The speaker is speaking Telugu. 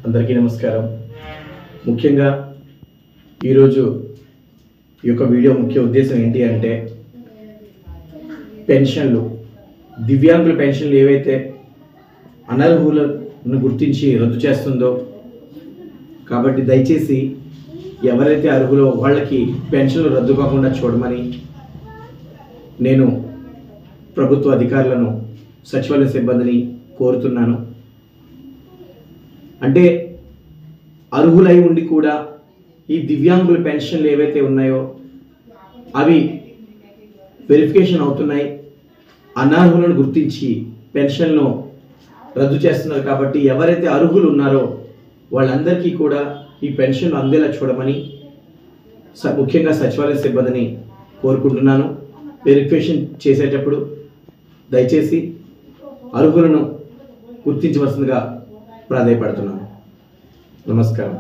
అందరికీ నమస్కారం. ముఖ్యంగా ఈరోజు ఈ యొక్క వీడియో ముఖ్య ఉద్దేశం ఏంటి అంటే పెన్షన్లు, దివ్యాంగుల పెన్షన్లు ఏవైతే అనర్హులను గుర్తించి రద్దు చేస్తుందో, కాబట్టి దయచేసి ఎవరైతే అర్హులో వాళ్ళకి పెన్షన్లు రద్దు కాకుండా చూడమని నేను ప్రభుత్వ అధికారులను, సచివాలయ సిబ్బందిని కోరుతున్నాను. అంటే అర్హులై ఉండి కూడా ఈ దివ్యాంగుల పెన్షన్లు ఏవైతే ఉన్నాయో అవి వెరిఫికేషన్ అవుతున్నాయి, అనర్హులను గుర్తించి పెన్షన్ను రద్దు చేస్తున్నారు. కాబట్టి ఎవరైతే అర్హులు ఉన్నారో వాళ్ళందరికీ కూడా ఈ పెన్షన్లు అందేలా చూడమని ముఖ్యంగా సచివాలయ సిబ్బందిని కోరుకుంటున్నాను. వెరిఫికేషన్ చేసేటప్పుడు దయచేసి అర్హులను గుర్తించవలసిందిగా ప్రాధాయపడుతున్నాను. నమస్కారం.